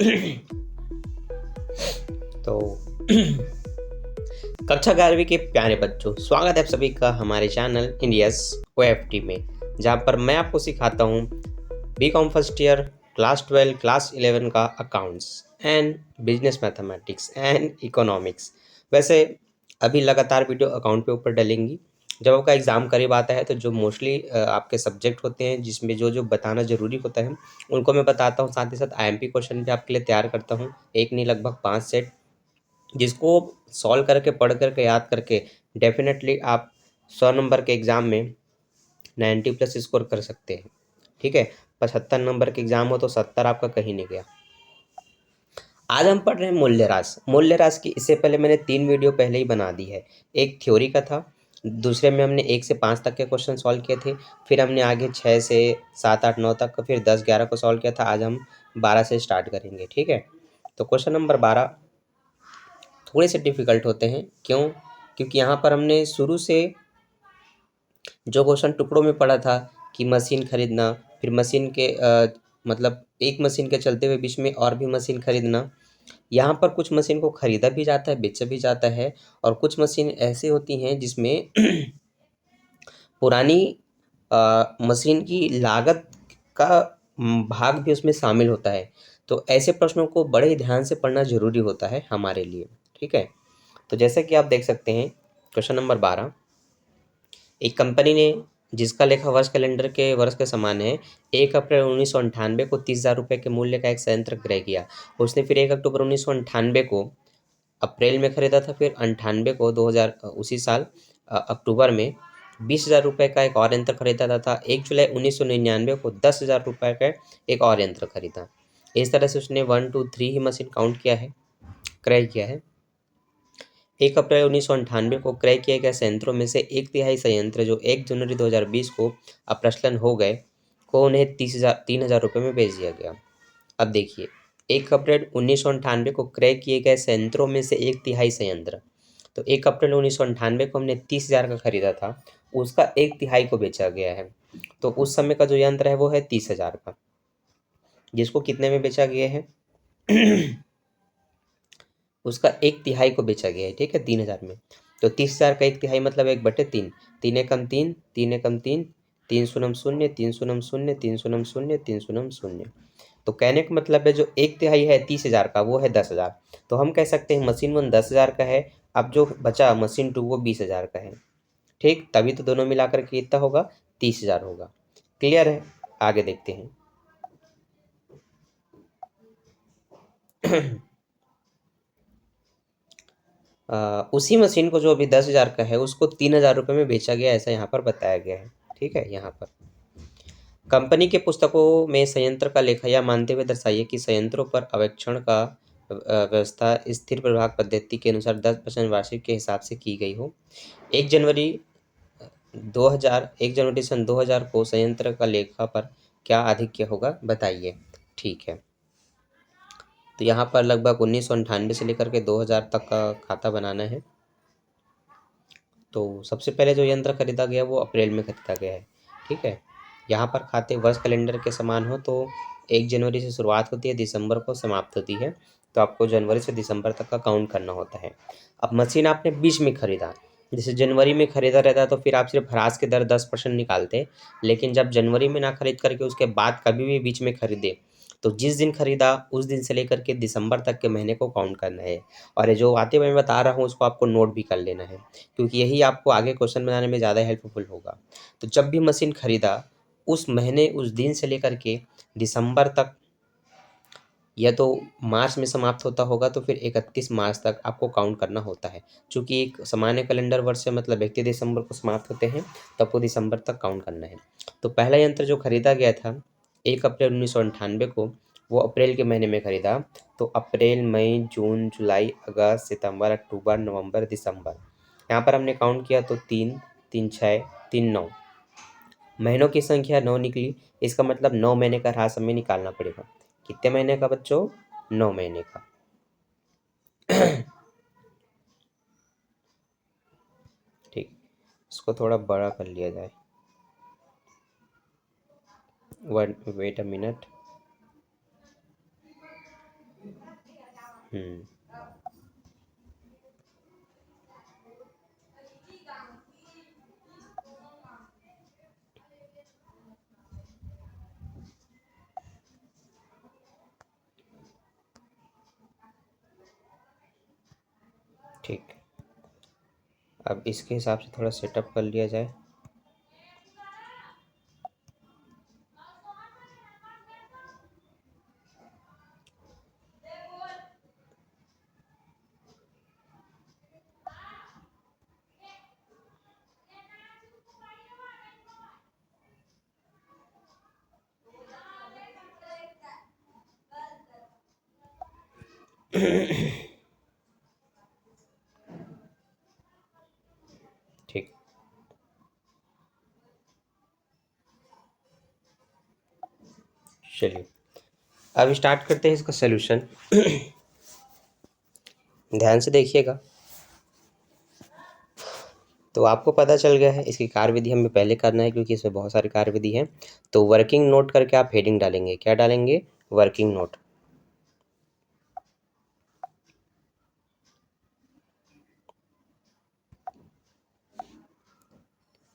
तो कक्षा 11वीं के प्यारे बच्चों, स्वागत है आप सभी का हमारे चैनल इंडियस ओएफटी में, जहाँ पर मैं आपको सिखाता हूँ BCom first year, class 12, class 11 का accounts and business mathematics and economics. वैसे अभी लगातार वीडियो अकाउंट पे ऊपर डलेंगी। जब आपका एग्ज़ाम करीब आता है तो जो मोस्टली आपके सब्जेक्ट होते हैं जिसमें जो जो बताना ज़रूरी होता है उनको मैं बताता हूँ। साथ ही साथ आईएमपी क्वेश्चन भी आपके लिए तैयार करता हूँ, एक नहीं लगभग 5 सेट, जिसको सॉल्व करके पढ़ करके याद करके डेफिनेटली आप 100 नंबर के एग्ज़ाम में 90 प्लस स्कोर कर सकते हैं। ठीक है, 75 नंबर के एग्ज़ाम हो तो 70 आपका कहीं नहीं गया। आज हम पढ़ रहे हैं मूल्यह्रास की। इससे पहले मैंने 3 वीडियो पहले ही बना दी है। एक थ्योरी का था, दूसरे में हमने 1 से 5 तक के क्वेश्चन सॉल्व किए थे, फिर हमने आगे 6 से 7, 8, 9 तक, फिर 10, 11 को सॉल्व किया था। आज हम 12 से स्टार्ट करेंगे। ठीक है, तो क्वेश्चन नंबर 12 थोड़े से डिफ़िकल्ट होते हैं। क्यों? क्योंकि यहाँ पर हमने शुरू से जो क्वेश्चन टुकड़ों में पढ़ा था कि मशीन खरीदना, फिर मशीन के मतलब एक मशीन के चलते हुए बीच में और भी मशीन खरीदना। यहाँ पर कुछ मशीन को खरीदा भी जाता है, बेचा भी जाता है, और कुछ मशीन ऐसी होती हैं जिसमें पुरानी मशीन की लागत का भाग भी उसमें शामिल होता है। तो ऐसे प्रश्नों को बड़े ही ध्यान से पढ़ना ज़रूरी होता है हमारे लिए। ठीक है, तो जैसे कि आप देख सकते हैं क्वेश्चन नंबर 12, एक कंपनी ने जिसका लेखा वर्ष कैलेंडर के वर्ष के समान है, 1 अप्रैल 1998 को 30,000 रुपये के मूल्य का एक संयंत्र क्रय किया। उसने फिर 1 अक्टूबर 1998 को अप्रैल में खरीदा था, फिर 98 को 2000 उसी साल अक्टूबर में 20,000 रुपये का एक और यंत्र खरीदा था। 1 जुलाई 1999 को 10,000 रुपये का एक और यंत्र खरीदा। इस तरह से उसने 1, 2, 3 ही मशीन काउंट किया है, क्रय किया है। 1 अप्रैल 1998 को क्रय किए गए संयंत्रों में से 1/3 संयंत्र जो 1 जनवरी 2020 को अप्रचलन हो गए को उन्हें 3,000 रुपये में बेच दिया गया। अब देखिए, 1 अप्रैल 1998 को क्रय किए गए संयंत्रों में से 1/3 संयंत्र, तो 1 अप्रैल 1998 को हमने 30,000 का खरीदा था, उसका 1/3 को बेचा गया है। तो उस समय का जो यंत्र है वो है 30,000 का, जिसको कितने में बेचा गया है? उसका 1/3 को बेचा गया है। ठीक है, 3,000 में। तो 30,000 का 1/3 मतलब 1/3, 3 एकम 3, 3 एकम 3, 3 शून्यम शून्य, 3 शून्यम शून्य, 3 शून्यम शून्य, 3 शून्यम शून्य। तो कहने का मतलब है जो 1/3 है 30,000 का वो है 10,000। तो हम कह सकते हैं मशीन 1 10,000 का है, अब जो बचा मशीन 2 वो 20,000 का है। ठीक, तभी तो दोनों मिलाकर के कितना होगा? 30,000 होगा। क्लियर है? आगे देखते हैं। उसी मशीन को जो अभी 10,000 का है उसको 3,000 रुपये में बेचा गया, ऐसा यहाँ पर बताया गया है। ठीक है, यहाँ पर कंपनी के पुस्तकों में संयंत्र का लेखा यह मानते हुए दर्शाइए कि संयंत्रों पर अवेक्षण का व्यवस्था स्थिर प्रभाग पद्धति के अनुसार 10% वार्षिक के हिसाब से की गई हो। 1 जनवरी 1 जनवरी सन 2000 को संयंत्र का लेखा पर क्या आधिक्य होगा, बताइए। ठीक है, तो यहाँ पर लगभग 1998 से लेकर के 2000 तक का खाता बनाना है। तो सबसे पहले जो यंत्र खरीदा गया वो अप्रैल में खरीदा गया है। ठीक है, यहाँ पर खाते वर्ष कैलेंडर के समान हो तो 1 जनवरी से शुरुआत होती है, दिसंबर को समाप्त होती है, तो आपको जनवरी से दिसंबर तक का काउंट करना होता है। अब मशीन आपने बीच में खरीदा, जैसे जनवरी में खरीदा रहता तो फिर आप सिर्फ ह्रास के दर 10% निकालते, लेकिन जब जनवरी में ना खरीद करके उसके बाद कभी भी बीच में खरीदे तो जिस दिन खरीदा उस दिन से लेकर के दिसंबर तक के महीने को काउंट करना है। और ये जो बातें मैं बता रहा हूँ उसको आपको नोट भी कर लेना है, क्योंकि यही आपको आगे क्वेश्चन बनाने में ज़्यादा हेल्पफुल होगा। तो जब भी मशीन खरीदा उस महीने उस दिन से लेकर के दिसंबर तक, या तो मार्च में समाप्त होता होगा तो फिर 31 मार्च तक आपको काउंट करना होता है। चूँकि एक सामान्य कैलेंडर वर्ष से मतलब 31 दिसंबर को समाप्त होते हैं, तो आपको दिसंबर तक काउंट करना है। तो पहला यंत्र जो खरीदा गया था 1 अप्रैल 1998 को, वो अप्रैल के महीने में खरीदा। तो अप्रैल, मई, जून, जुलाई, अगस्त, सितंबर, अक्टूबर, नवंबर, दिसंबर, यहाँ पर हमने काउंट किया तो 3, 3 6, 3 9, महीनों की संख्या 9 निकली। इसका मतलब 9 महीने का ह्रास हमें निकालना पड़ेगा। कितने महीने का बच्चों? 9 महीने का। ठीक, इसको थोड़ा बड़ा कर लिया जाए। Wait a minute. हम्म। ठीक, अब इसके हिसाब से थोड़ा सेटअप कर लिया जाए। ठीक, चलिए अब स्टार्ट करते हैं इसका सलूशन। ध्यान से देखिएगा। तो आपको पता चल गया है इसकी कार्यविधि हमें पहले करना है, क्योंकि इसमें बहुत सारी कार्यविधि हैं। तो वर्किंग नोट करके आप हेडिंग डालेंगे, क्या डालेंगे? Working note.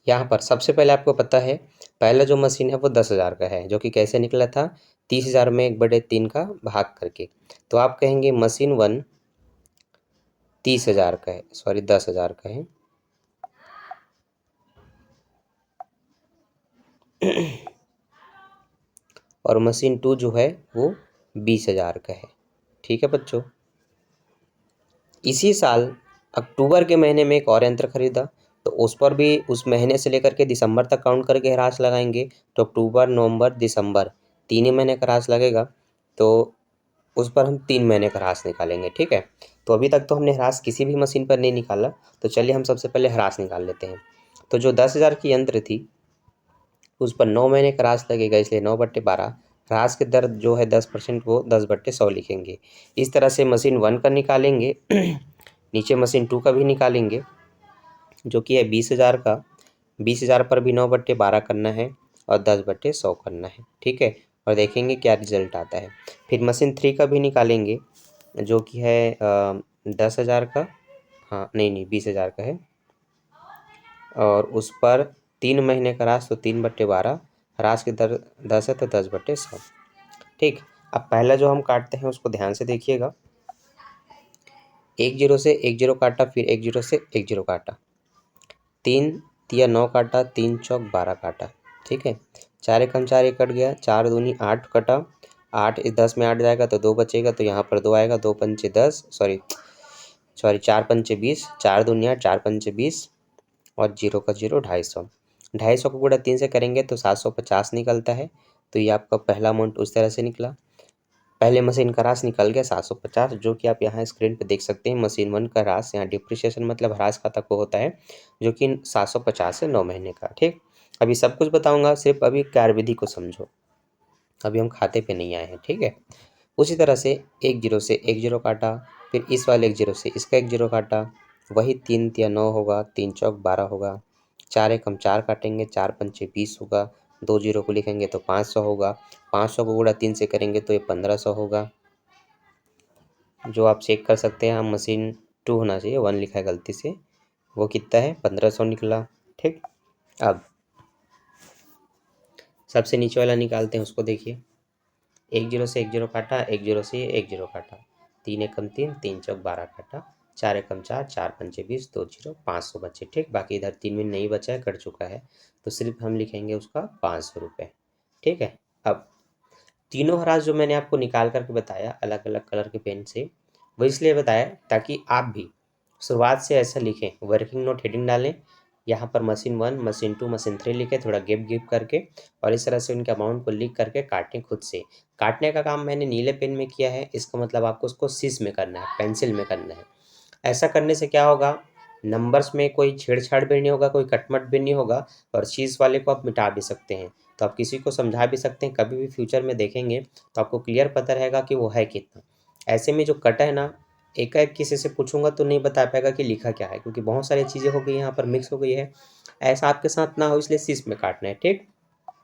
यहाँ पर सबसे पहले आपको पता है पहला जो मशीन है वो 10,000 का है, जो कि कैसे निकला था? 30,000 में 1/3 का भाग करके। तो आप कहेंगे मशीन 1 30,000 का है, सॉरी 10,000 का है। और मशीन 2 जो है वो 20,000 का है। ठीक है बच्चों। इसी साल अक्टूबर के महीने में एक और यंत्र खरीदा, तो उस पर भी उस महीने से लेकर के दिसंबर तक काउंट करके ह्रास लगाएंगे। तो अक्टूबर, नवंबर, दिसंबर 3 ही महीने का ह्रास लगेगा, तो उस पर हम 3 महीने का ह्रास निकालेंगे। ठीक है। तो अभी तक तो हमने ह्रास किसी भी मशीन पर नहीं निकाला, तो चलिए हम सबसे पहले ह्रास निकाल लेते हैं। तो जो 10,000 की यंत्र थी उस पर 9 महीने का ह्रास लगेगा, इसलिए 9/12। ह्रास की दर जो है 10%, वो 10/100 लिखेंगे। इस तरह से मशीन 1 का निकालेंगे। नीचे मशीन 2 का भी निकालेंगे, जो कि है 20,000 का। 20,000 पर भी 9/12 करना है और 10/100 करना है। ठीक है। और देखेंगे क्या रिजल्ट आता है। फिर मशीन 3 का भी निकालेंगे, जो कि है 10,000 का। हाँ नहीं नहीं, 20,000 का है। और उस पर 3 महीने का ह्रास, तो 3/12। ह्रास की दर 10 है, तो 10/100। ठीक। अब पहला जो हम काटते हैं उसको ध्यान से देखिएगा। 1 0 से 1 0 काटा, फिर 1 0 से 1 0 काटा, 3 तिया 9 काटा, 3 चौक 12 काटा। ठीक है। 4 एकम 4 ये कट गया, 4 दूनी 8 कटा। 8 इस 10 में 8 जाएगा तो 2 बचेगा, तो यहाँ पर 2 आएगा। 2 पंचे 10, सॉरी 4 पंचे 20, 4 दूनी 8, 4 पंचे 20 और 0 का 0, 250। 250 को गुणा 3 से करेंगे तो 750 निकलता है। तो ये आपका पहला अमाउंट उस तरह से निकला। पहले मशीन का ह्रास निकल गया 750, जो कि आप यहाँ स्क्रीन पे देख सकते हैं। मशीन 1 का ह्रास, यहाँ डिप्रिसिएशन मतलब ह्रास खाता को होता है, जो कि 750 है 9 महीने का। ठीक। अभी सब कुछ बताऊंगा, सिर्फ अभी कार्यविधि को समझो। अभी हम खाते पे नहीं आए हैं। ठीक है। उसी तरह से 1 0 से 1 0 काटा, फिर इस वाले 1 0 से इसका 1 0 काटा। वही 3 तिया 9 होगा, 3 चौक 12 होगा। 4 एकम 4 काटेंगे, 4 पंचे 20 होगा। 2 0 को लिखेंगे तो 500 होगा। 500 को गुणा 3 से करेंगे तो ये 1500 होगा, जो आप चेक कर सकते हैं। हम मशीन 2 होना चाहिए, 1 लिखा है गलती से। वो कितना है? 1500 निकला। ठीक। अब सबसे नीचे वाला निकालते हैं, उसको देखिए। 1 0 से 1 0 काटा, 1 0 से 1 0 काटा, 3 एकम 3, 3 चौक 12 काटा, 4 एकम 4, 4 पंचे 20, 2 0, 500 बचे। ठीक। बाकी इधर 3 में नहीं बचा है, कट चुका है, तो सिर्फ हम लिखेंगे उसका 500 रुपये। ठीक है। अब तीनों ह्रास जो मैंने आपको निकाल करके बताया अलग अलग कलर के पेन से, वो इसलिए बताया ताकि आप भी शुरुआत से ऐसा लिखें। वर्किंग नोट हेडिंग डालें, यहाँ पर मशीन 1, मशीन 2, मशीन 3 लिखें, थोड़ा गैप गिप करके, और इस तरह से उनके अमाउंट को लिख करके काटें खुद से। काटने का काम मैंने नीले पेन में किया है, इसका मतलब आपको उसको सीस में करना है, पेंसिल में करना है। ऐसा करने से क्या होगा, नंबर्स में कोई छेड़छाड़ भी नहीं होगा, कोई कटमट भी नहीं होगा, और चीज़ वाले को आप मिटा भी सकते हैं। तो आप किसी को समझा भी सकते हैं, कभी भी फ्यूचर में देखेंगे तो आपको क्लियर पता रहेगा कि वो है कितना। ऐसे में जो कटा है ना, एकाएक किसी से पूछूंगा तो नहीं बता पाएगा कि लिखा क्या है, क्योंकि बहुत सारी चीज़ें हो गई यहाँ पर, मिक्स हो गई है। ऐसा आपके साथ ना हो, इसलिए शीश में काटना है। ठीक।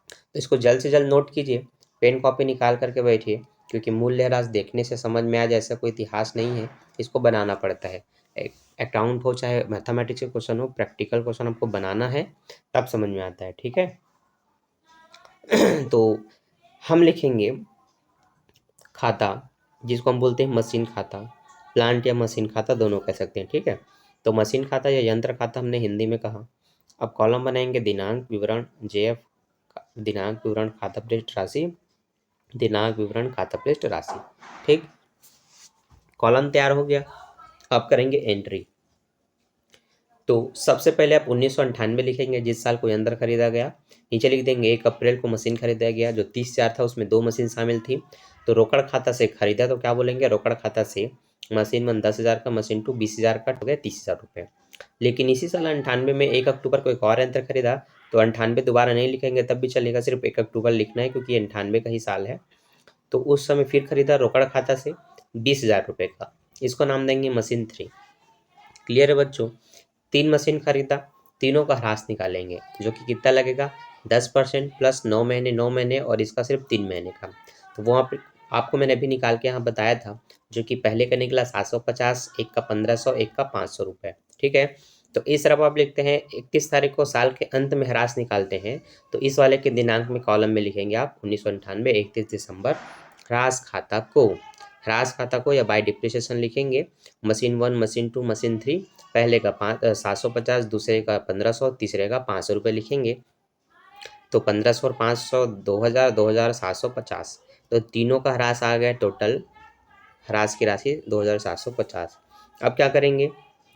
तो इसको जल्द से जल्द नोट कीजिए, पेन कॉपी निकाल करके बैठिए क्योंकि मूल्यह्रास देखने से समझ में आ जाए ऐसा कोई इतिहास नहीं है, इसको बनाना पड़ता है। अकाउंट हो चाहे मैथमेटिक्स के क्वेश्चन हो, प्रैक्टिकल क्वेश्चन आपको बनाना है तब समझ में आता है, ठीक है। तो हम लिखेंगे खाता, जिसको हम बोलते हैं मशीन खाता, प्लांट या मशीन खाता दोनों कह सकते हैं, ठीक है। तो मशीन खाता या यंत्र खाता हमने हिंदी में कहा। अब कॉलम बनाएंगे दिनांक विवरण जेएफ, दिनांक विवरण खाता पृष्ठ राशि, दिनांक विवरण खाता पृष्ठ राशि, ठीक। कॉलम तैयार हो गया। अब करेंगे एंट्री। तो सबसे पहले आप 1998 लिखेंगे, जिस साल कोई यंत्र खरीदा गया। नीचे लिख देंगे 1 अप्रैल को मशीन खरीदा गया, जो 30,000 था उसमें 2 मशीन शामिल थी। तो रोकड़ खाता से खरीदा तो क्या बोलेंगे, रोकड़ खाता से मशीन 1 10,000 का, मशीन 2 20,000 का, हो गया 30,000 रुपये। लेकिन इसी साल 98 में 1 अक्टूबर को एक और यंत्र खरीदा, तो 98 दोबारा नहीं लिखेंगे तब भी चलेगा, सिर्फ 1 अक्टूबर लिखना है क्योंकि 98 का ही साल है। तो उस समय फिर खरीदा रोकड़ खाता से 20,000 रुपये का, इसको नाम देंगे मशीन 3। क्लियर है बच्चों। 3 मशीन खरीदा, तीनों का ह्रास निकालेंगे, जो कि कितना लगेगा 10% प्लस 9 महीने 9 महीने और इसका सिर्फ 3 महीने का। तो वहाँ पे आपको मैंने अभी निकाल के यहाँ बताया था, जो कि पहले का निकला 750, एक का 1500, एक का 500 रुपये, ठीक है। तो इस तरफ आप लिखते हैं 31 तारीख को साल के अंत में ह्रास निकालते हैं, तो इस वाले के दिनांक में कॉलम में लिखेंगे आप 1998 31 दिसंबर ह्रास खाता को, ह्रास खाता को या बाय डिप्रिसिएशन लिखेंगे। मशीन 1 मशीन 2 मशीन 3, पहले का 750, दूसरे का 1500, तीसरे का 500 रुपये लिखेंगे। तो 1500 और 500 2000, 2750, तो तीनों का ह्रास आ गया, टोटल ह्रास की राशि 2750। अब क्या करेंगे,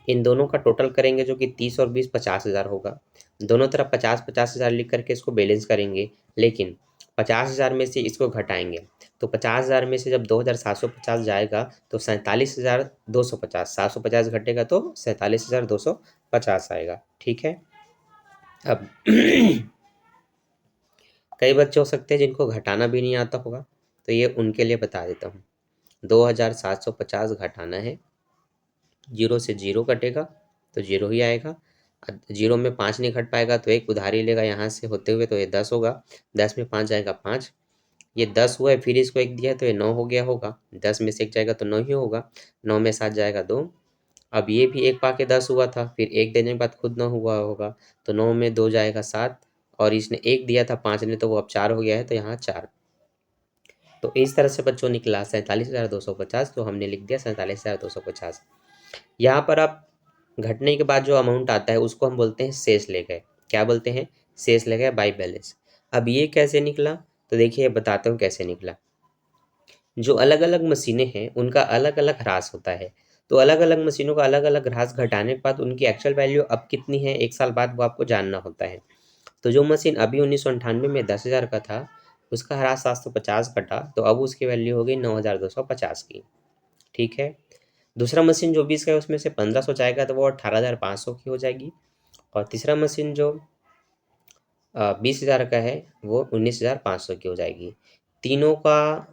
इन दोनों का टोटल करेंगे, जो कि 30 और 20 50,000 होगा। दोनों तरफ 50,000 लिख करके इसको बैलेंस करेंगे, लेकिन 50,000 में से इसको घटाएंगे। तो 50,000 में से जब 2750 जाएगा तो 47,250, 750 घटेगा तो 47,250 आएगा, ठीक है। अब कई बच्चे हो सकते हैं जिनको घटाना भी नहीं आता होगा, तो ये उनके लिए बता देता हूँ। 2750 घटाना है, जीरो से जीरो कटेगा तो जीरो ही आएगा। जीरो में 5 नहीं घट पाएगा तो एक उधारी लेगा यहाँ से होते हुए, तो ये 10 होगा। 10 में 5 जाएगा 5, ये 10 हुआ है, फिर इसको 1 दिया है तो ये 9 हो गया होगा। 10 में से 1 जाएगा तो 9 ही होगा। 9 में 7 जाएगा 2। अब ये भी 1 पाके 10 हुआ था, फिर 1 देने के बाद खुद 9 हुआ होगा, तो 9 में 2 जाएगा 7, और इसने 1 दिया था 5 ने, तो वो अब 4 हो गया है, तो यहाँ 4। तो इस तरह से बच्चों निकला 47,250, तो हमने लिख दिया 47,250। यहाँ पर आप घटने के बाद जो अमाउंट आता है उसको हम बोलते हैं शेष ले गए। क्या बोलते हैं, शेष ले गए बाय बैलेंस। अब ये कैसे निकला, तो देखिए बताता हूँ कैसे निकला। जो अलग अलग मशीनें हैं उनका अलग अलग ह्रास होता है, तो अलग अलग मशीनों का अलग अलग ह्रास घटाने के बाद उनकी एक्चुअल वैल्यू अब कितनी है 1 साल बाद, वो आपको जानना होता है। तो जो मशीन अभी 1998 में 10,000 का था, उसका ह्रास 750 घटा, तो अब उसकी वैल्यू हो गई 9,250 की, ठीक है। दूसरा मशीन जो 20 का है उसमें से 1500 जाएगा तो वो 18,500 की हो जाएगी, और तीसरा मशीन जो 20,000 का है वो 19,500 की हो जाएगी। तीनों का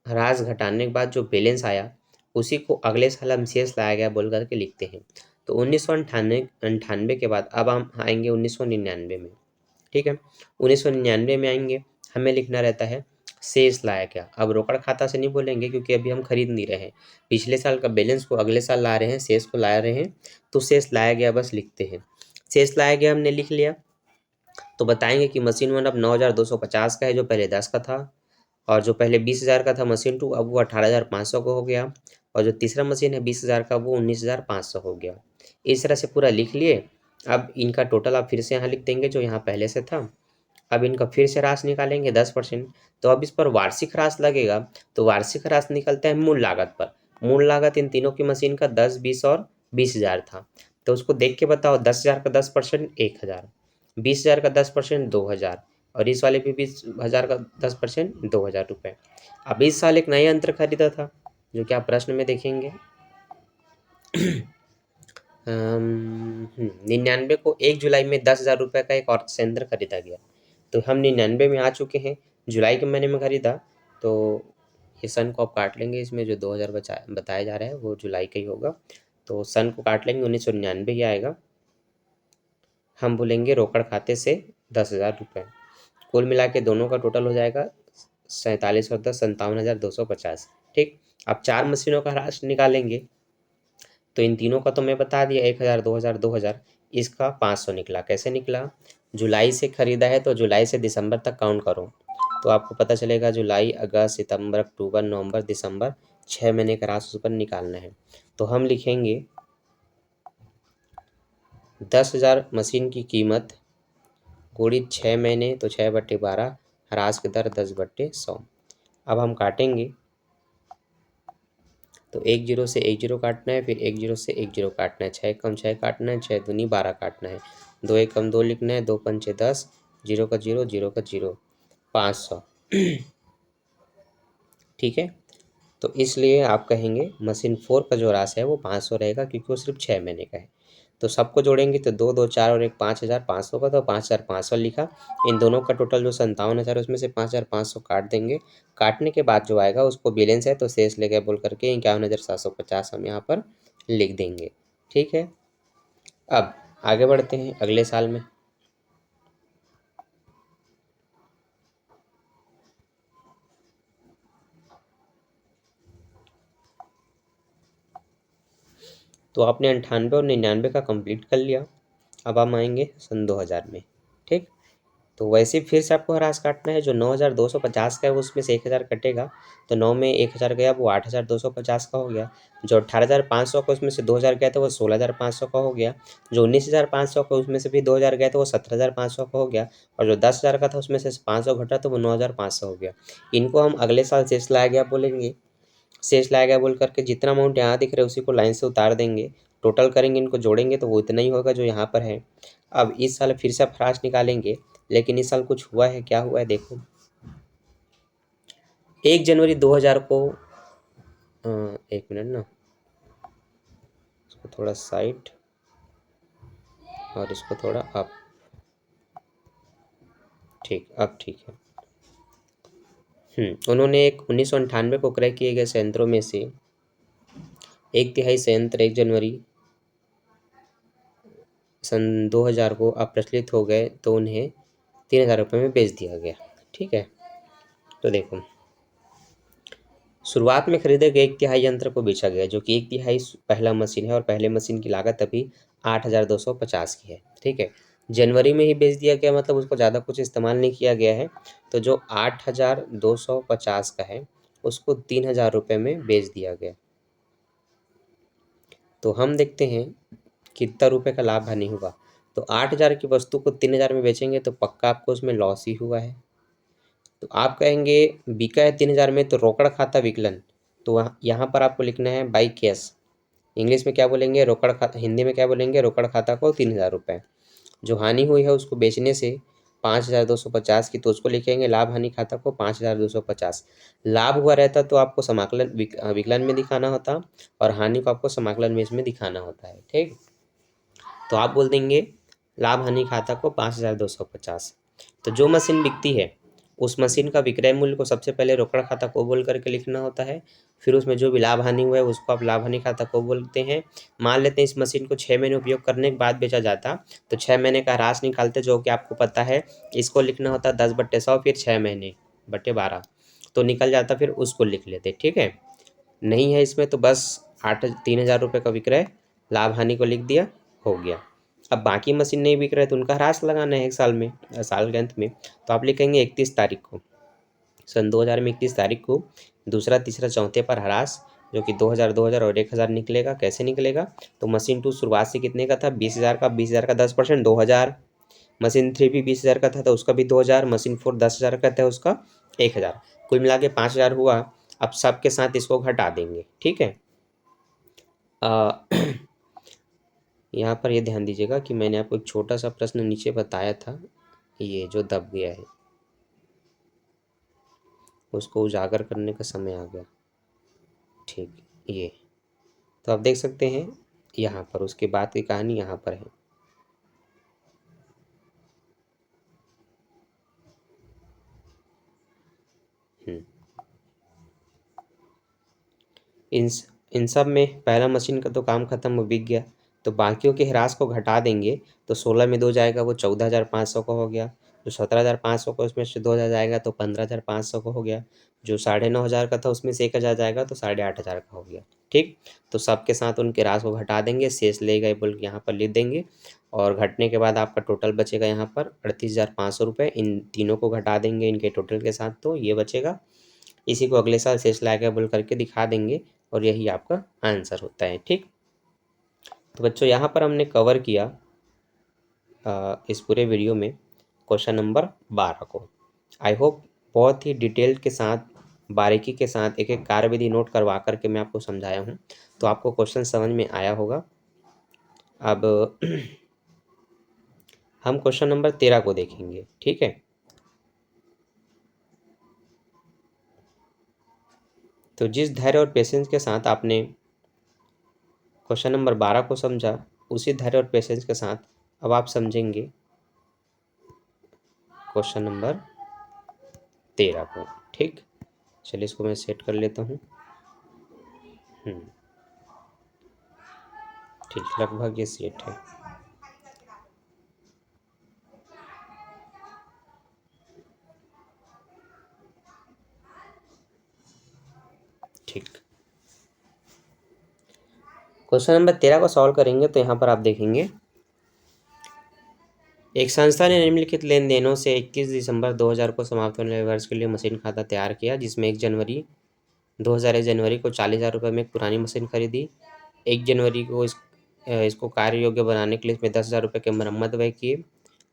ह्रास घटाने के बाद जो बैलेंस आया उसी को अगले साल हम शेष लाया गया बोल करके लिखते हैं। तो 1998 के बाद अब हम आएंगे 1999 में, ठीक है। 1999 में आएंगे, हमें लिखना रहता है शेष लाया गया। अब रोकड़ खाता से नहीं बोलेंगे क्योंकि अभी हम खरीद नहीं रहे हैं, पिछले साल का बैलेंस को अगले साल ला रहे हैं, शेष को ला रहे हैं, तो शेष लाया गया बस लिखते हैं। शेष लाया गया हमने लिख लिया, तो बताएंगे कि मशीन 1 अब 9,250 का है, जो पहले 10 का था, और जो पहले 20,000 का था मशीन 2 अब वो 18,500 का हो गया, और जो तीसरा मशीन है 20,000 का वो 19,500 हो गया। इस तरह से पूरा लिख लिए। अब इनका टोटल आप फिर से यहाँ लिख देंगे जो यहाँ पहले से था। अब इनका फिर से ह्रास निकालेंगे 10%, तो अब इस पर वार्षिक ह्रास लगेगा, तो वार्षिक ह्रास निकलता है मूल लागत पर। मूल लागत इन तीनों की मशीन का 10, 20 और 20,000 था, तो उसको देख के बताओ 10,000 का 10% 1,000, 20,000 का 10% 2,000, और इस वाले भी 20,000 का 10% 2,000 रुपये। अब इस साल एक नया यंत्र खरीदा था, जो कि आप प्रश्न में देखेंगे। 99 को 1 जुलाई में 10,000 रुपये का एक और यंत्र खरीदा गया, तो हम 99 में आ चुके हैं, जुलाई के महीने में खरीदा, तो ये सन को आप काट लेंगे, इसमें जो 2,000 बताया जा रहा है वो जुलाई का ही होगा, तो सन को काट लेंगे 1999 ही आएगा। हम बोलेंगे रोकड़ खाते से 10,000 रुपये, कुल मिला के दोनों का टोटल हो जाएगा 47 और 10 57,250। ठीक, अब 4 मशीनों का ह्रास निकालेंगे तो इन तीनों का तो मैं बता दिया, 1,000 2,000 2,000। इसका 500 निकला। कैसे निकला? जुलाई से खरीदा है तो जुलाई से दिसंबर तक काउंट करो, तो आपको पता चलेगा जुलाई अगस्त सितंबर अक्टूबर नवंबर दिसंबर, 6 महीने का राशि उस पर निकालना है। तो हम लिखेंगे 10,000 मशीन की कीमत गुणित 6 महीने, तो 6/12, ह्रास की दर 10/100। अब हम काटेंगे तो 1 जीरो से 1 जीरो काटना है, फिर 1 जीरो से 1 जीरो काटना है, 6 कम 6 काटना है, 6 दूनी 12 काटना है, 2 एक कम 2 लिखना है, 2 पंचे 10, जीरो का जीरो, जीरो का जीरो, 500। ठीक है, तो इसलिए आप कहेंगे मशीन 4 का जो राशि है वो 500 रहेगा, क्योंकि वो सिर्फ 6 महीने का है। तो सबको जोड़ेंगे तो 2 2 4 और एक 5,500 का, तो 5,500 लिखा। इन दोनों का टोटल जो 57,000 उसमें से 5,500 काट देंगे। काटने के बाद जो आएगा उसको बैलेंस है तो शेष ले गए बोल करके 51,750 हम यहाँ पर लिख देंगे। ठीक है, अब आगे बढ़ते हैं अगले साल में। तो आपने 98 और 99 का कंप्लीट कर लिया। अब हम आएंगे सन 2000 में। ठीक, तो वैसे फिर से आपको ह्रास काटना है। जो 9,250 का है वो उसमें से 1,000 कटेगा, तो 9 में 1,000 गया वो 8,250 का हो गया। जो 18,500 का उसमें से 2,000 गया था वो 16,500 का हो गया। जो 19,500 का उसमें से भी 2,000 गया था वो 17,500 का हो गया। और जो 10,000 का था उसमें से 500 घटा तो वो 9,500 हो गया। इनको हम अगले साल शेष लाया गया बोलेंगे। शेष लाया गया बोल करके जितना अमाउंट यहाँ दिख रहा है उसी को लाइन से उतार देंगे, टोटल करेंगे, इनको जोड़ेंगे तो वो इतना ही होगा जो यहाँ पर है। अब इस साल फिर से आप ह्रास निकालेंगे, लेकिन इस साल कुछ हुआ है। क्या हुआ है देखो, 1 जनवरी 2000 को 1 मिनट ना, इसको थोड़ा साइड और इसको थोड़ा अप। ठीक, अब ठीक है। उन्होंने एक 1998 को क्रय किए गए संयंत्रों में से 1/3 संयंत्र 1 जनवरी सन 2000 को अप्रचलित हो गए तो उन्हें 3,000 रुपये में बेच दिया गया। ठीक है, तो देखो शुरुआत में खरीदे गए 1/3 यंत्र को बेचा गया, जो कि 1/3 पहला मशीन है और पहले मशीन की लागत अभी 8,250 की है। ठीक है, जनवरी में ही बेच दिया गया, मतलब उसको ज़्यादा कुछ इस्तेमाल नहीं किया गया है। तो जो 8,250 का है उसको 3,000 रुपये में बेच दिया गया। तो हम देखते हैं कितना रुपए का लाभ हानि हुआ। तो 8,000 की वस्तु को 3,000 में बेचेंगे तो पक्का आपको उसमें लॉस ही हुआ है। तो आप कहेंगे बिका है 3,000 में तो रोकड़ खाता विकलन, तो यहाँ पर आपको लिखना है बाई कैश। इंग्लिश में क्या बोलेंगे? रोकड़ खाता। हिंदी में क्या बोलेंगे? रोकड़ खाता को 3,000 रुपये। जो हानि हुई है उसको बेचने से 5,250 की, तो उसको लिखेंगे लाभ हानि खाता को 5,250। लाभ हुआ रहता तो आपको समाकलन विकलन में दिखाना होता, और हानि को आपको समाकलन में इसमें दिखाना होता है। ठीक, तो आप बोल देंगे लाभ हानि खाता को 5,250। तो जो मशीन बिकती है उस मशीन का विक्रय मूल्य को सबसे पहले रोकड़ खाता को बोल करके लिखना होता है। फिर उसमें जो भी लाभ हानि हुआ है उसको आप लाभ हानि खाता को बोलते हैं। मान लेते हैं इस मशीन को 6 महीने उपयोग करने के बाद बेचा जाता, तो 6 महीने का ह्रास निकालते जो कि आपको पता है। इसको लिखना होता 10/100, फिर 6 महीने बटे 12, तो निकल जाता, फिर उसको लिख लेते। ठीक है, नहीं है इसमें तो बस 3,000 रुपये का विक्रय, लाभ हानि को लिख दिया, हो गया। अब बाकी मशीन नहीं बिक रहे तो उनका ह्रास लगाना है 1 साल में, साल के अंत में। तो आप लिखेंगे 31 तारीख को, सन 2000 में 31 तारीख को दूसरा तीसरा चौथे पर ह्रास, जो कि 2,000 2,000 और 1,000 निकलेगा। कैसे निकलेगा? तो मशीन 2 शुरुआत से कितने का था? 20,000 का। 20,000 का 10% 2,000। मशीन 3 भी 20,000 का था तो उसका भी 2,000। मशीन 4 10,000 का था उसका 1,000। कुल मिला के 5,000 हुआ। अब सबके साथ इसको घटा देंगे। ठीक है, यहाँ पर ये ध्यान दीजिएगा कि मैंने आपको एक छोटा सा प्रश्न नीचे बताया था, ये जो दब गया है उसको उजागर करने का समय आ गया। ठीक, ये तो आप देख सकते हैं यहाँ पर उसके बाद की कहानी यहाँ पर है। हम्म, इन इन सब में पहला मशीन का तो काम खत्म, वो बिक गया। तो बाकियों के ह्रास को घटा देंगे तो 16 में 2 जाएगा वो 14,500 का हो गया। जो 17,500 का उसमें से 2,000 जाएगा तो 15,500 का हो गया। जो 9,500 का था उसमें से 1,000 जाएगा तो 8,500 का हो गया। ठीक, तो सबके साथ उनके राशि को घटा देंगे, शेष ले गए बोल के यहाँ पर लिख देंगे। और घटने के बाद आपका टोटल बचेगा यहाँ पर 38,500 रुपये। इन तीनों को घटा देंगे इनके टोटल के साथ, तो ये बचेगा। इसी को अगले साल शेष लाएगा बोल करके दिखा देंगे और यही आपका आंसर होता है। ठीक, तो बच्चों यहाँ पर हमने कवर किया इस पूरे वीडियो में क्वेश्चन नंबर 12 को। आई होप बहुत ही डिटेल के साथ, बारीकी के साथ एक एक कार्यविधि नोट करवा करके मैं आपको समझाया हूँ, तो आपको क्वेश्चन समझ में आया होगा। अब हम क्वेश्चन नंबर 13 को देखेंगे। ठीक है, तो जिस धैर्य और पेशेंस के साथ आपने क्वेश्चन नंबर 12 को समझा, उसी धैर्य और पेशेंस के साथ अब आप समझेंगे क्वेश्चन नंबर 13 को। ठीक, चलिए इसको मैं सेट कर लेता हूँ। ठीक, लगभग ये सेट है। ठीक, क्वेश्चन नंबर 13 को सॉल्व करेंगे तो यहाँ पर आप देखेंगे, एक संस्था ने निम्नलिखित लेन देनों से 21 दिसंबर 2000 को समाप्त होने वाले वर्ष के लिए मशीन खाता तैयार किया, जिसमें 1 जनवरी 2001 को 40,000 रुपये में एक पुरानी मशीन खरीदी। 1 जनवरी को इसको कार्य योग्य बनाने के लिए इसमें 10,000 रुपये के मरम्मत व्यय किए।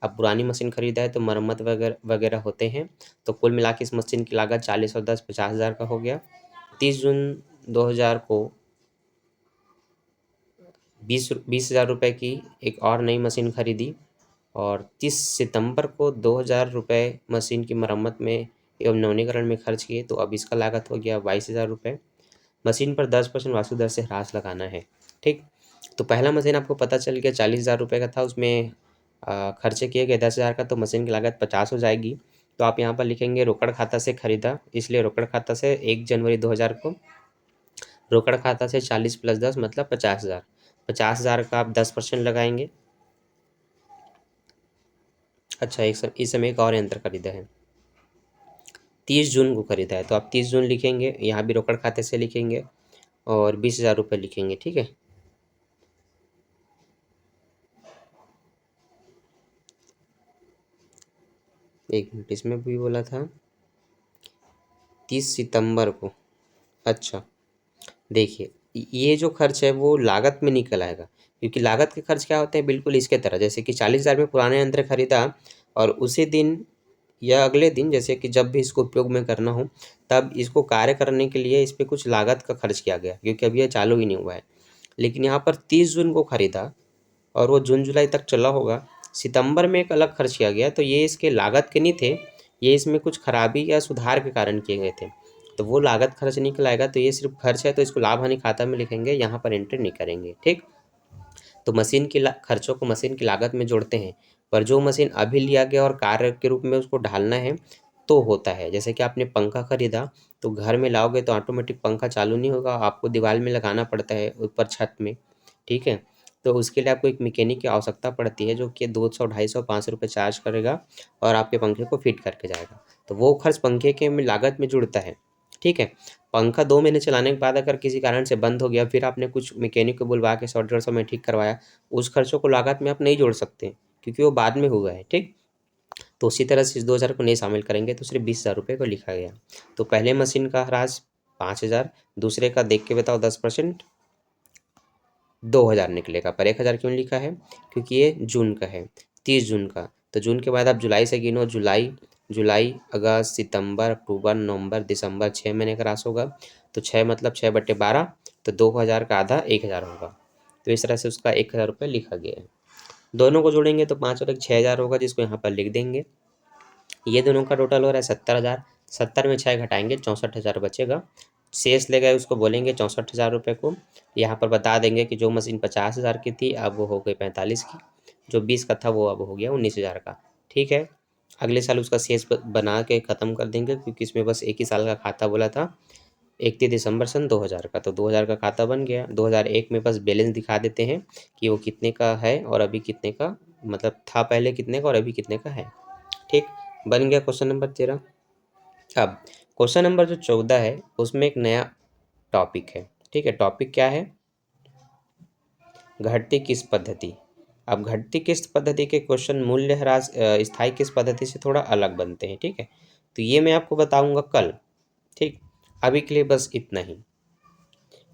अब पुरानी मशीन खरीदा है तो मरम्मत वगैरह वगैरह होते हैं, तो कुल मिला के इस मशीन की लागत 40 और 10 50,000 का हो गया। 30 जून 2000 को 20,000 रुपये की एक और नई मशीन खरीदी और 30 सितंबर को 2,000 रुपये मशीन की मरम्मत में एवं नवीनीकरण में खर्च किए, तो अब इसका लागत हो गया 22,000 रुपये। मशीन पर 10% वास्तु दर से ह्रास लगाना है। ठीक, तो पहला मशीन आपको पता चल गया 40,000 रुपये का था, उसमें खर्चे किए गए 10,000 का, तो मशीन की लागत 50 हो जाएगी। तो आप यहाँ पर लिखेंगे रोकड़ खाता से खरीदा, इसलिए रोकड़ खाता से 1 जनवरी 2000 को रोकड़ खाता से 40 + 10 मतलब 50,000। 50,000 का आप 10% लगाएंगे। अच्छा, इस समय एक और यंत्र खरीदा है, 30 जून को खरीदा है, तो आप 30 जून लिखेंगे, यहाँ भी रोकड़ खाते से लिखेंगे और 20,000 रुपये लिखेंगे। ठीक है, एक मिनट, इसमें भी बोला था 30 सितंबर को। अच्छा, देखिए ये जो खर्च है वो लागत में निकल आएगा, क्योंकि लागत के खर्च क्या होते हैं, बिल्कुल इसके तरह, जैसे कि 40,000 में पुराने यंत्र खरीदा और उसी दिन या अगले दिन, जैसे कि जब भी इसको उपयोग में करना हो तब इसको कार्य करने के लिए इस पर कुछ लागत का खर्च किया गया, क्योंकि अभी ये चालू ही नहीं हुआ है। लेकिन यहाँ पर 30 जून को खरीदा और वो जून जुलाई तक चला होगा, सितंबर में एक अलग खर्च किया गया, तो ये इसके लागत के नहीं थे, ये इसमें कुछ खराबी या सुधार के कारण किए गए थे, तो वो लागत खर्च निकल आएगा। तो ये सिर्फ खर्च है, तो इसको लाभ हानि खाता में लिखेंगे, यहाँ पर एंट्री नहीं करेंगे। ठीक, तो मशीन की खर्चों को मशीन की लागत में जोड़ते हैं, पर जो मशीन अभी लिया गया और कार्य के रूप में उसको ढालना है तो होता है। जैसे कि आपने पंखा खरीदा तो घर में लाओगे तो ऑटोमेटिक पंखा चालू नहीं होगा, आपको दीवार में लगाना पड़ता है ऊपर छत में। ठीक है, तो उसके लिए आपको एक मैकेनिक की आवश्यकता पड़ती है, जो कि 200 250 500 रुपये चार्ज करेगा और आपके पंखे को फिट करके जाएगा, तो वो खर्च पंखे के में लागत में जुड़ता है। ठीक है, पंखा 2 महीने चलाने के बाद अगर किसी कारण से बंद हो गया, फिर आपने कुछ मैकेनिक को बुलवा के 100-150 में ठीक करवाया, उस खर्चों को लागत में आप नहीं जोड़ सकते, क्योंकि वो बाद में हुआ है। ठीक, तो उसी तरह से इस 2,000 को नहीं शामिल करेंगे, तो सिर्फ 20,000 रुपये को लिखा गया। तो पहले मशीन का ह्रास 5,000, दूसरे का देख के बताओ 10%, 2,000 निकलेगा। पर 1,000 क्यों लिखा है, क्योंकि ये जून का है, 30 जून का। तो जून के बाद आप जुलाई से गिनो, जुलाई अगस्त सितंबर अक्टूबर नवंबर दिसंबर, 6 महीने का राशि होगा, तो 6 मतलब 6/12, तो 2,000 का आधा 1,000 होगा, तो इस तरह से उसका 1,000 रुपये लिखा गया है। दोनों को जोड़ेंगे तो 5 और 1 6,000 होगा, जिसको यहाँ पर लिख देंगे। ये दोनों का टोटल हो रहा है 70,000, 70 में 6 घटाएंगे 64,000 बचेगा। शेष ले गए उसको बोलेंगे 64,000 रुपये को। यहाँ पर बता देंगे कि जो मशीन 50,000 की थी अब वो हो गई 45 की, जो 20 का था वो अब हो गया 19,000 का। ठीक है, अगले साल उसका शेष बना के ख़त्म कर देंगे, क्योंकि इसमें बस एक ही साल का खाता बोला था, 31 दिसंबर सन 2000 का, तो 2000 का खाता बन गया। 2001 में बस बैलेंस दिखा देते हैं कि वो कितने का है और अभी कितने का, मतलब था पहले कितने का और अभी कितने का है। ठीक, बन गया क्वेश्चन नंबर 13। अब क्वेश्चन नंबर जो 14 है उसमें एक नया टॉपिक है। ठीक है, टॉपिक क्या है? घटती किस्त पद्धति। अब घटती किस्त पद्धति के क्वेश्चन मूल्यह्रास स्थायी किस्त पद्धति से थोड़ा अलग बनते हैं। ठीक है, तो ये मैं आपको बताऊंगा कल। ठीक, अभी के लिए बस इतना ही।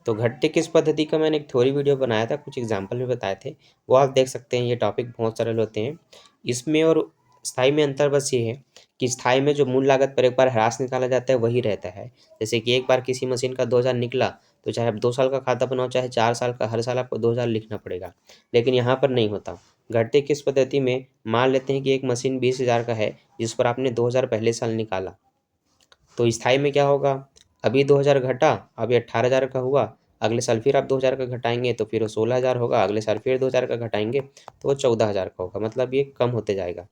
तो घटती किस्त पद्धति का मैंने एक थ्योरी वीडियो बनाया था, कुछ एग्जाम्पल भी बताए थे, वो आप देख सकते हैं। ये टॉपिक बहुत सरल होते हैं। इसमें और स्थायी में अंतर बस ये है कि स्थायी में जो मूल लागत पर एक बार ह्रास निकाला जाता है वही रहता है। जैसे कि एक बार किसी मशीन का 2000 निकला तो चाहे आप 2 साल का खाता बनाओ चाहे 4 साल का, हर साल आपको 2000 लिखना पड़ेगा। लेकिन यहाँ पर नहीं होता। घटती किस्त पद्धति में मान लेते हैं कि एक मशीन 20,000 का है जिस पर आपने 2000 पहले साल निकाला, तो स्थायी में क्या होगा? अभी 2000 घटा, अभी 18,000 का हुआ, अगले साल फिर आप 2000 का घटाएंगे तो फिर वो 16,000 होगा, अगले साल फिर 2000 का घटाएंगे तो वो 14,000 का होगा। मतलब ये कम होते जाएगा।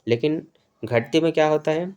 लेकिन घटती में क्या होता है?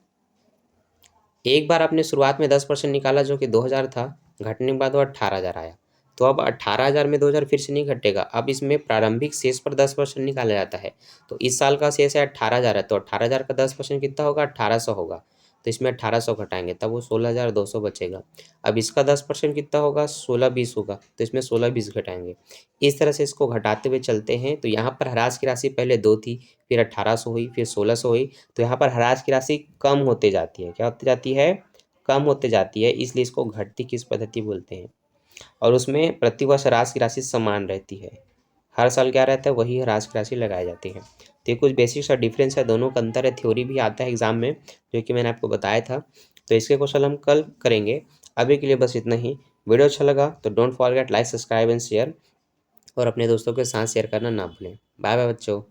एक बार आपने शुरुआत में 10% निकाला जो कि 2000 था, घटने के बाद वो 18,000 आया। तो अब 18,000 में 2000 फिर से नहीं घटेगा। अब इसमें प्रारंभिक शेष पर 10% निकाला जाता है। तो इस साल का शेष है 18,000 है, तो 18,000 का 10% कितना होगा? 1800 होगा। तो इसमें 1800 घटाएंगे तब वो 16,200 बचेगा। अब इसका 10% कितना होगा? 1620 होगा, तो इसमें 1620 घटाएंगे। इस तरह से इसको घटाते हुए चलते हैं। तो यहाँ पर ह्रास की राशि पहले 2 थी, फिर 1800 हुई, फिर 1600 हुई। तो यहाँ पर ह्रास की राशि कम होते जाती है। क्या होती जाती है? कम होते जाती है, इसलिए इसको घटती किस्त पद्धति बोलते हैं। और उसमें प्रतिवर्ष ह्रास की राशि समान रहती है। हर साल क्या रहता है? वही ह्रास की राशि लगाई जाती है। तो ये कुछ बेसिक सा डिफरेंस है, दोनों का अंतर है। थ्योरी भी आता है एग्जाम में, जो कि मैंने आपको बताया था। तो इसके क्वेश्चन हम कल करेंगे। अभी के लिए बस इतना ही। वीडियो अच्छा लगा तो don't forget like, subscribe and share, और अपने दोस्तों के साथ शेयर करना ना भूलें। बाय बाय बच्चों।